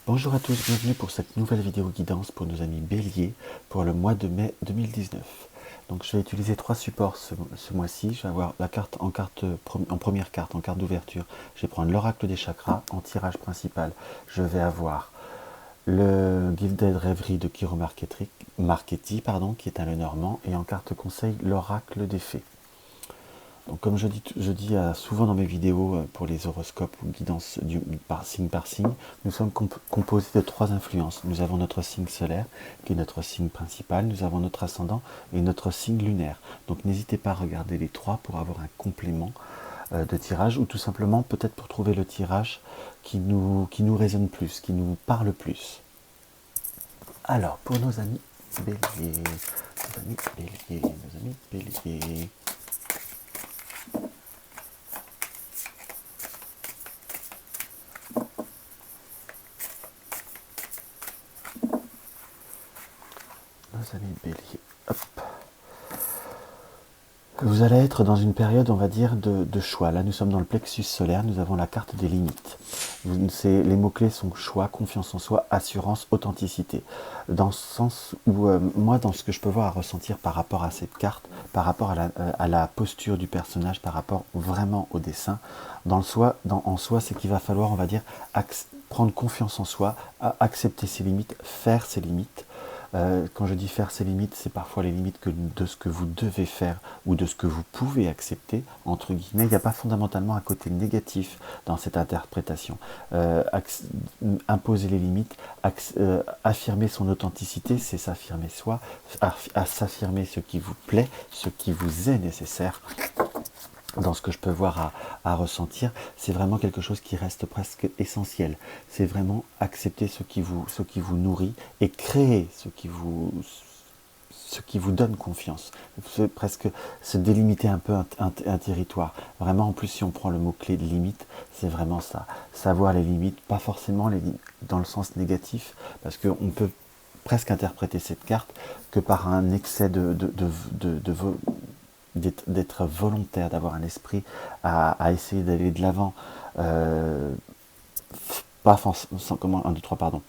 Bonjour à tous, bienvenue pour cette nouvelle vidéo guidance pour nos amis Bélier pour le mois de mai 2019. Donc je vais utiliser trois supports ce mois-ci. Je vais avoir la carte en première carte, en carte d'ouverture. Je vais prendre l'oracle des chakras. En tirage principal, je vais avoir le Gilded Rêverie de Kiro Marchetti, qui est un Lenormand. Et en carte conseil, l'oracle des fées. Donc comme je dis souvent dans mes vidéos pour les horoscopes ou guidance par signe, nous sommes composés de trois influences. Nous avons notre signe solaire, qui est notre signe principal, nous avons notre ascendant et notre signe lunaire. Donc n'hésitez pas à regarder les trois pour avoir un complément de tirage, ou tout simplement peut-être pour trouver le tirage qui nous résonne plus, qui nous parle plus. Alors, pour nos amis Bélier, nos amis Bélier. Nos amis Bélier, hop. Vous allez être dans une période, on va dire, de choix. Là, nous sommes dans le plexus solaire, nous avons la carte des limites. Les mots-clés sont choix, confiance en soi, assurance, authenticité. Dans ce sens où, moi, dans ce que je peux voir à ressentir par rapport à cette carte, par rapport à la posture du personnage, par rapport vraiment au dessin, en soi, c'est qu'il va falloir, on va dire, prendre confiance en soi, accepter ses limites, faire ses limites. Quand je dis faire ses limites, c'est parfois les limites de ce que vous devez faire ou de ce que vous pouvez accepter, entre guillemets. Il n'y a pas fondamentalement un côté négatif dans cette interprétation. Imposer les limites, affirmer son authenticité, c'est s'affirmer soi, s'affirmer ce qui vous plaît, ce qui vous est nécessaire. Dans ce que je peux voir à ressentir, c'est vraiment quelque chose qui reste presque essentiel. C'est vraiment accepter ce qui vous nourrit et créer ce qui vous donne confiance. C'est presque se délimiter un peu un territoire. Vraiment, en plus, si on prend le mot-clé de limite, c'est vraiment ça. Savoir les limites, pas forcément dans le sens négatif, parce qu'on peut presque interpréter cette carte que par un excès d'être volontaire, d'avoir un esprit à essayer d'aller de l'avant, pas forcément, comment, 1, 2, 3, pardon,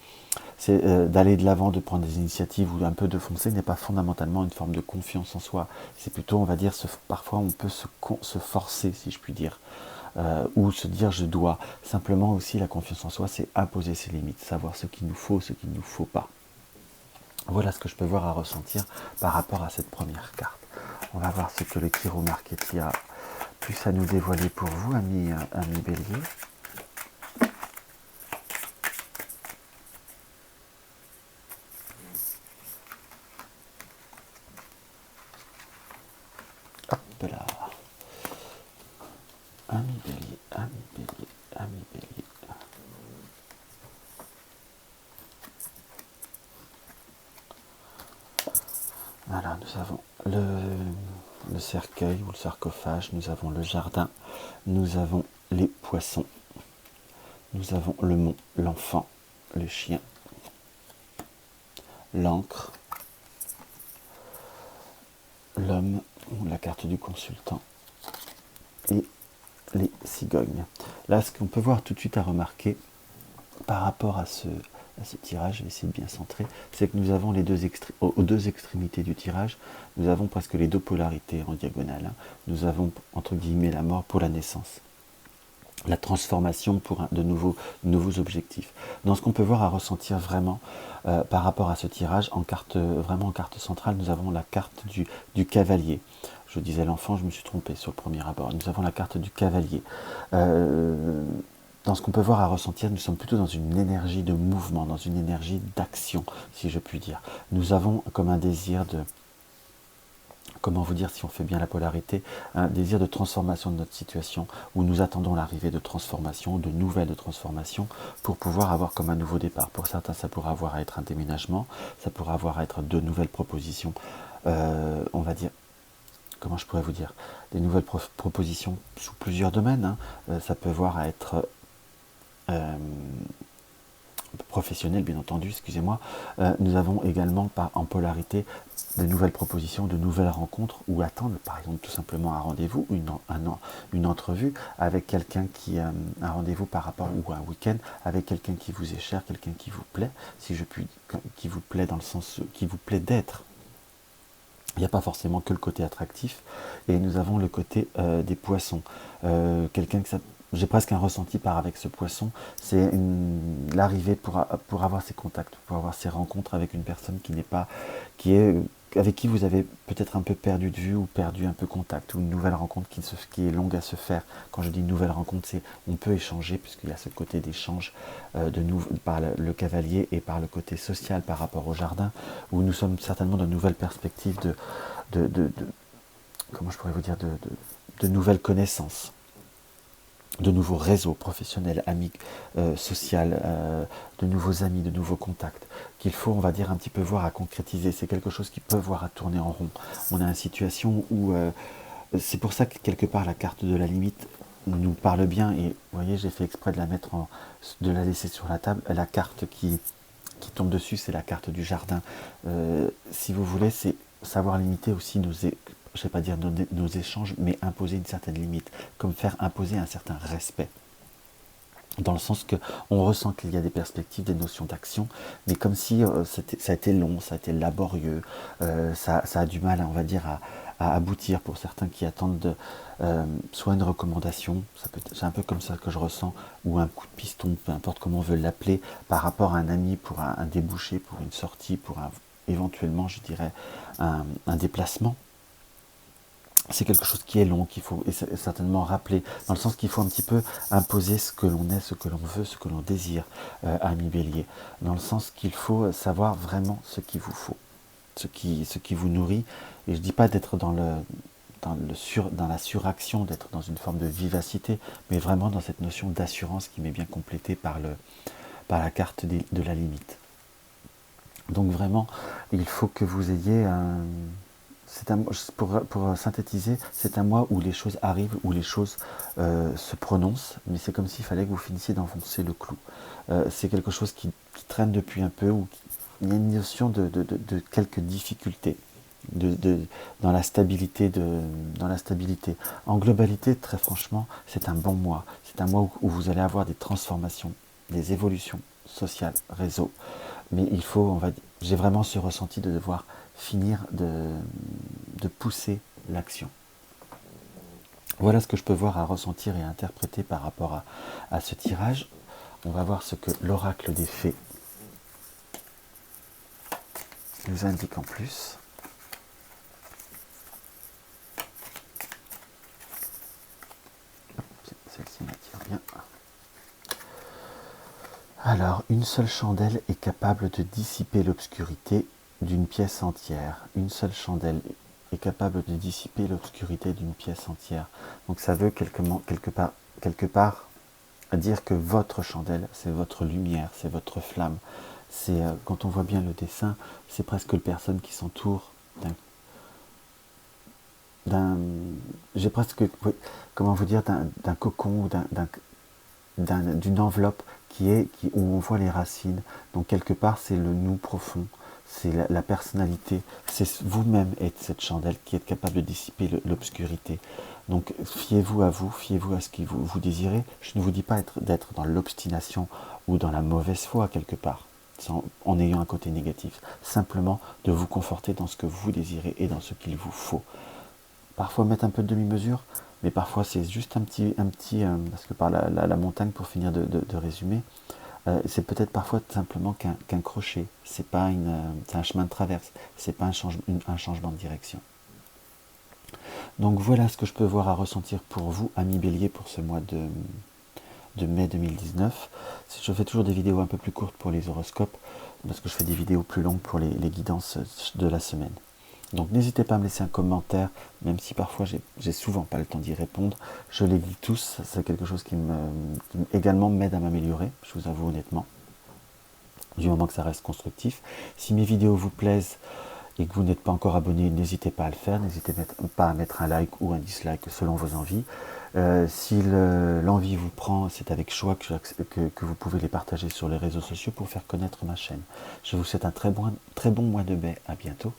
c'est d'aller de l'avant, de prendre des initiatives ou un peu de foncer n'est pas fondamentalement une forme de confiance en soi. C'est plutôt, on va dire, parfois on peut se forcer, si je puis dire, ou se dire je dois. Simplement aussi la confiance en soi, c'est imposer ses limites, savoir ce qu'il nous faut, ce qu'il ne nous faut pas. Voilà ce que je peux voir à ressentir par rapport à cette première carte. On va voir ce que le Kiro Marchetti a plus à nous dévoiler pour vous, amis Bélier. Hop là. Ami Bélier, ami Bélier, ami Bélier. Voilà, nous avons le cercueil ou le sarcophage, nous avons le jardin, nous avons les poissons, nous avons le mont, l'enfant, le chien, l'encre, l'homme, la carte du consultant et les cigognes. Là, ce qu'on peut voir tout de suite à remarquer par rapport à ce tirage, je vais essayer de bien centrer, c'est que nous avons aux deux extrémités du tirage, nous avons presque les deux polarités en diagonale. Nous avons, entre guillemets, la mort pour la naissance, la transformation pour de nouveaux objectifs. Dans ce qu'on peut voir à ressentir vraiment par rapport à ce tirage, vraiment en carte centrale, nous avons la carte du cavalier. Je disais l'enfant, je me suis trompé sur le premier abord. Nous avons la carte du cavalier. Dans ce qu'on peut voir à ressentir, nous sommes plutôt dans une énergie de mouvement, dans une énergie d'action, si je puis dire. Nous avons comme un désir de, comment vous dire si on fait bien la polarité, un désir de transformation de notre situation, où nous attendons l'arrivée de transformation, de nouvelles transformations, pour pouvoir avoir comme un nouveau départ. Pour certains, ça pourra avoir à être un déménagement, ça pourra avoir à être de nouvelles propositions, on va dire, comment je pourrais vous dire, des nouvelles propositions sous plusieurs domaines. Ça peut avoir à être professionnel, bien entendu, excusez-moi, nous avons également en polarité de nouvelles propositions, de nouvelles rencontres, ou attendre, par exemple, tout simplement un rendez-vous, une entrevue avec quelqu'un un rendez-vous par rapport, ou un week-end, avec quelqu'un qui vous est cher, quelqu'un qui vous plaît, si je puis, qui vous plaît dans le sens, qui vous plaît d'être. Il n'y a pas forcément que le côté attractif, et nous avons le côté des poissons. Quelqu'un que j'ai presque un ressenti avec ce poisson, c'est l'arrivée pour avoir ces contacts, pour avoir ces rencontres avec une personne avec qui vous avez peut-être un peu perdu de vue ou perdu un peu contact, ou une nouvelle rencontre qui est longue à se faire. Quand je dis nouvelle rencontre, c'est on peut échanger, puisqu'il y a ce côté d'échange par le cavalier et par le côté social par rapport au jardin, où nous sommes certainement de nouvelles perspectives comment je pourrais vous dire, de nouvelles connaissances, de nouveaux réseaux professionnels, amis, social, de nouveaux amis, de nouveaux contacts, qu'il faut, on va dire, un petit peu voir à concrétiser. C'est quelque chose qui peut voir à tourner en rond. On a une situation où, c'est pour ça que quelque part la carte de la limite nous parle bien, et vous voyez, j'ai fait exprès de de la laisser sur la table. La carte qui tombe dessus, c'est la carte du jardin. Si vous voulez, c'est savoir limiter aussi je ne vais pas dire nos échanges, mais imposer une certaine limite, comme faire imposer un certain respect. Dans le sens qu'on ressent qu'il y a des perspectives, des notions d'action, mais comme si ça a été long, ça a été laborieux, ça a du mal, on va dire, à aboutir pour certains qui attendent soit une recommandation, c'est un peu comme ça que je ressens, ou un coup de piston, peu importe comment on veut l'appeler, par rapport à un ami pour un débouché, pour une sortie, pour éventuellement, je dirais, un déplacement. C'est quelque chose qui est long, qu'il faut certainement rappeler, dans le sens qu'il faut un petit peu imposer ce que l'on est, ce que l'on veut, ce que l'on désire, ami Bélier, dans le sens qu'il faut savoir vraiment ce qu'il vous faut, ce qui vous nourrit, et je ne dis pas d'être dans la suraction, d'être dans une forme de vivacité, mais vraiment dans cette notion d'assurance qui m'est bien complétée par la carte de la limite. Donc vraiment, il faut que vous ayez pour synthétiser, c'est un mois où les choses arrivent, où les choses se prononcent, mais c'est comme s'il fallait que vous finissiez d'enfoncer le clou. C'est quelque chose qui traîne depuis un peu, où il y a une notion de quelques difficultés dans la stabilité. En globalité, très franchement, c'est un bon mois. C'est un mois où vous allez avoir des transformations, des évolutions sociales, réseaux. Mais j'ai vraiment ce ressenti de devoir finir de pousser l'action. Voilà ce que je peux voir, à ressentir et à interpréter par rapport à ce tirage. On va voir ce que l'oracle des fées nous indique en plus. Celle-ci m'attire bien. Alors, une seule chandelle est capable de dissiper l'obscurité d'une pièce entière. Une seule chandelle est capable de dissiper l'obscurité d'une pièce entière. Donc ça veut quelque part dire que votre chandelle, c'est votre lumière, c'est votre flamme. C'est quand on voit bien le dessin, c'est presque les personnes qui s'entourent j'ai presque, oui, comment vous dire, d'un cocon, d'une enveloppe où on voit les racines. Donc quelque part, c'est le nous profond, c'est la personnalité, c'est vous-même être cette chandelle qui est capable de dissiper l'obscurité. Donc fiez-vous à vous, fiez-vous à ce que vous désirez. Je ne vous dis pas d'être dans l'obstination ou dans la mauvaise foi quelque part, en ayant un côté négatif. Simplement de vous conforter dans ce que vous désirez et dans ce qu'il vous faut. Parfois mettre un peu de demi-mesure, mais parfois c'est juste un petit parce que par la montagne, pour finir de résumer, c'est peut-être parfois simplement qu'un crochet. C'est un chemin de traverse, c'est pas un changement de direction. Donc voilà ce que je peux voir à ressentir pour vous, amis Bélier, pour ce mois de mai 2019. Je fais toujours des vidéos un peu plus courtes pour les horoscopes, parce que je fais des vidéos plus longues pour les guidances de la semaine. Donc n'hésitez pas à me laisser un commentaire, même si parfois j'ai souvent pas le temps d'y répondre. Je les lis tous, c'est quelque chose qui également m'aide à m'améliorer, je vous avoue honnêtement, du moment que ça reste constructif. Si mes vidéos vous plaisent, et que vous n'êtes pas encore abonné, n'hésitez pas à le faire, n'hésitez pas à mettre un like ou un dislike selon vos envies. Si l'envie vous prend, c'est avec choix que vous pouvez les partager sur les réseaux sociaux pour faire connaître ma chaîne. Je vous souhaite un très bon mois de mai, à bientôt.